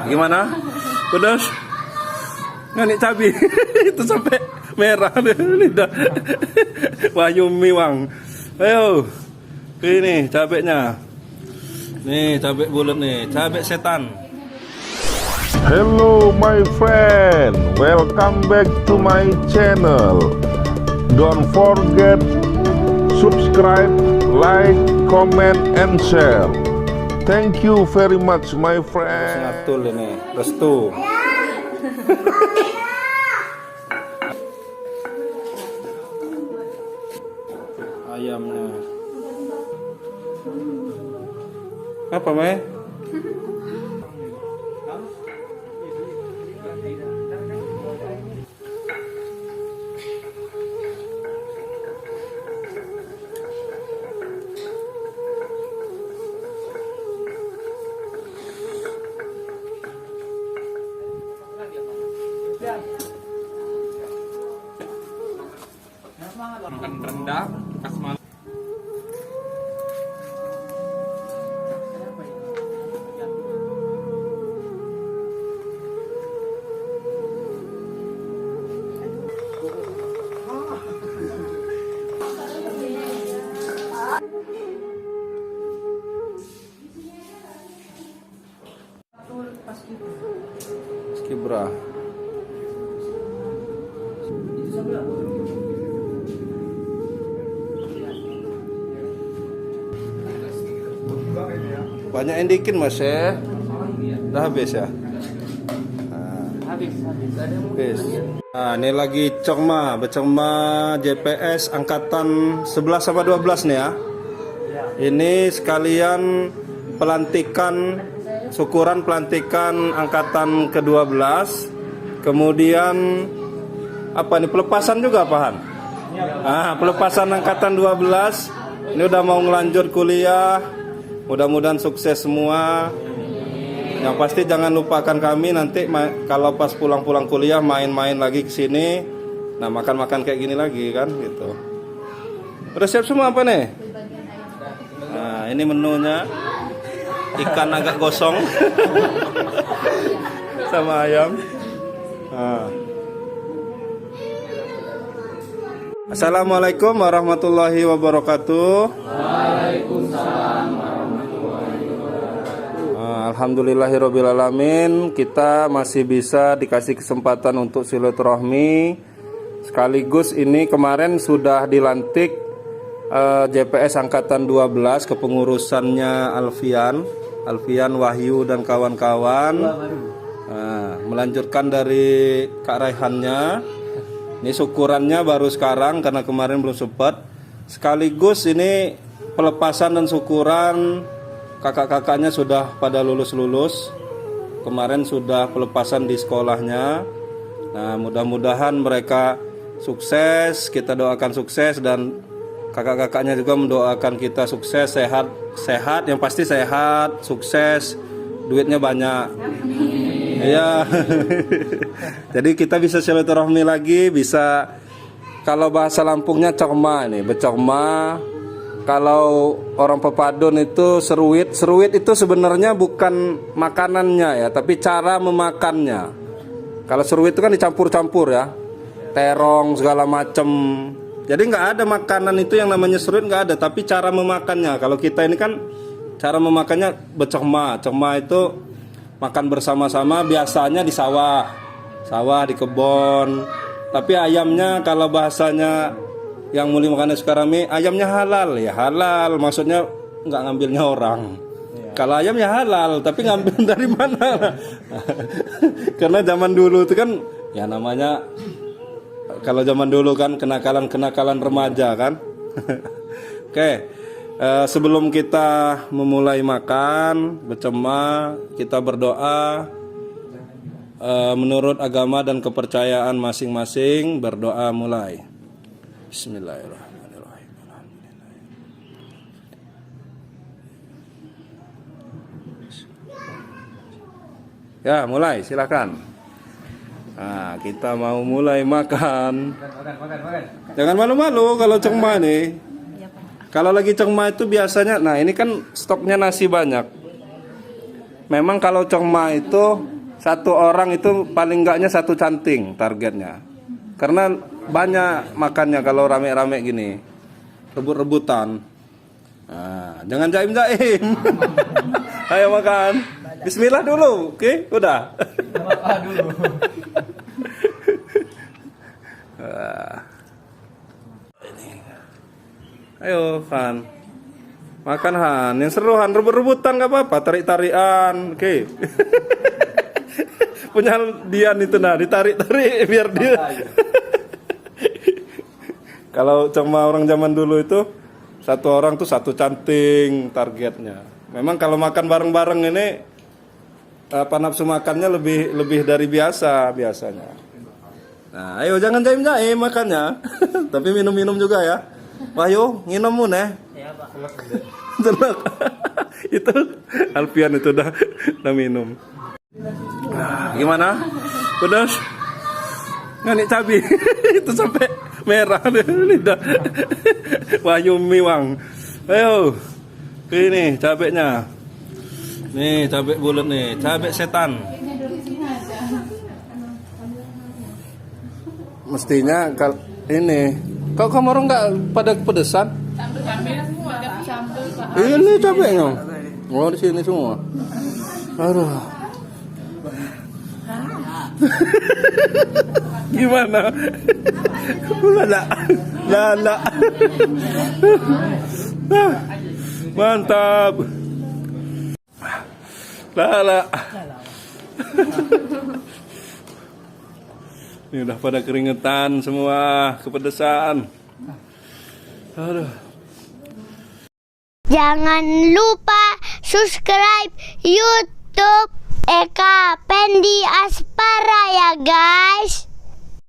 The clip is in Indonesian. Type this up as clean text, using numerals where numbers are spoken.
Gimana? Pedas? Nggak cabai itu sampai merah lidah. Wahyu Miwang. Ayo, ini cabenya. Nih cabai bulat nih, cabai setan. Hello my friend, welcome back to my channel. Don't forget subscribe, like, comment, and share. Thank you very much my friend. Ngatul ini, restu. Ayamnya. Apa, Mai? Makan rendang khas Malang. Skibra. Banyak yang dikin mas ya. Udah habis ya? Habis. Nah, ini lagi becongma JPS angkatan 11 sama 12 nih ya. Ini sekalian pelantikan, syukuran pelantikan angkatan ke-12. Kemudian apa nih, pelepasan juga Pahan? Pelepasan angkatan 12. Ini udah mau ngelanjut kuliah. Mudah-mudahan sukses semua. Yang pasti jangan lupakan kami nanti kalau pas pulang-pulang kuliah main-main lagi ke sini. Nah, makan-makan kayak gini lagi kan gitu. Udah siap semua apa nih? Nah, ini menunya. Ikan agak gosong. Sama ayam. Nah. Assalamualaikum warahmatullahi wabarakatuh. Waalaikumsalam. Alhamdulillahirrabbilalamin, kita masih bisa dikasih kesempatan untuk silaturahmi. Sekaligus ini kemarin sudah dilantik JPS Angkatan 12 kepengurusannya Alfian, Wahyu dan kawan-kawan. Melanjutkan dari Kak Raihannya. Ini syukurannya baru sekarang karena kemarin belum sempat. Sekaligus ini pelepasan dan syukuran. Kakak-kakaknya sudah pada lulus-lulus. Kemarin sudah pelepasan di sekolahnya. Nah, mudah-mudahan mereka sukses. Kita doakan sukses dan kakak-kakaknya juga mendoakan kita sukses, sehat, yang pasti sehat, sukses, duitnya banyak. Iya. Jadi kita bisa silaturahmi lagi, bisa kalau bahasa Lampungnya cokma nih, becokma. Kalau orang Pepadun itu seruit. Seruit itu sebenarnya bukan makanannya ya, tapi cara memakannya. Kalau seruit itu kan dicampur-campur ya, terong segala macem. Jadi nggak ada makanan itu yang namanya seruit, nggak ada. Tapi cara memakannya. Kalau kita ini kan cara memakannya becokma. Cokma itu makan bersama-sama, biasanya di sawah di kebun. Tapi ayamnya kalau bahasanya yang muli makannya sekarang ini, ayamnya halal ya, halal maksudnya nggak ngambilnya orang. Kalau ayam ya halal, tapi ngambil dari mana? Karena zaman dulu itu kan ya namanya, kalau zaman dulu kan kenakalan remaja kan. Oke, sebelum kita memulai makan becema, kita berdoa menurut agama dan kepercayaan masing-masing. Berdoa mulai. Bismillahirrahmanirrahim. Ya, mulai, silakan. Nah, kita mau mulai makan. Jangan malu-malu kalau cengma nih. Kalau lagi cengma itu biasanya, nah ini kan stoknya nasi banyak. memang kalau congma itu satu orang itu paling enggaknya satu canting targetnya. Karena banyak makannya kalau rame-rame gini, rebut-rebutan. Nah, jangan jaim-jaim. Ayo makan. Bismillah dulu, oke? Udah. Ayo Han, makan Han. Yang seru Han, rebut-rebutan nggak apa-apa, tarik-tarikan, oke? Punya Dian itu nah, ditarik-tarik biar dia. Kalau cuma orang zaman dulu itu satu orang tuh satu canting targetnya. Memang kalau makan bareng-bareng ini apa nafsu makannya lebih dari biasanya. Nah, ayo jangan jaim-jaim makannya. Tapi minum-minum juga ya. Wahyu, nginum mun ya. Iya, Pak. Tenang. Itu Alfian itu udah minum. Gimana? Pedas? Nggak cabai. Itu sampai merah deh lidah. Wahyu miwang. Ayo. Ini cabenya. Nih, cabai bulat nih, cabai setan. Mestinya kalau ini, kau kamu orang nggak pada pedesan? Ini cabenya. Oh di sini semua. Aduh. Gimana? Lala. Mantap. Lala. Ini udah pada keringetan semua, kepedesan. Aduh. Jangan lupa subscribe YouTube Eka Pendi Aspara ya guys.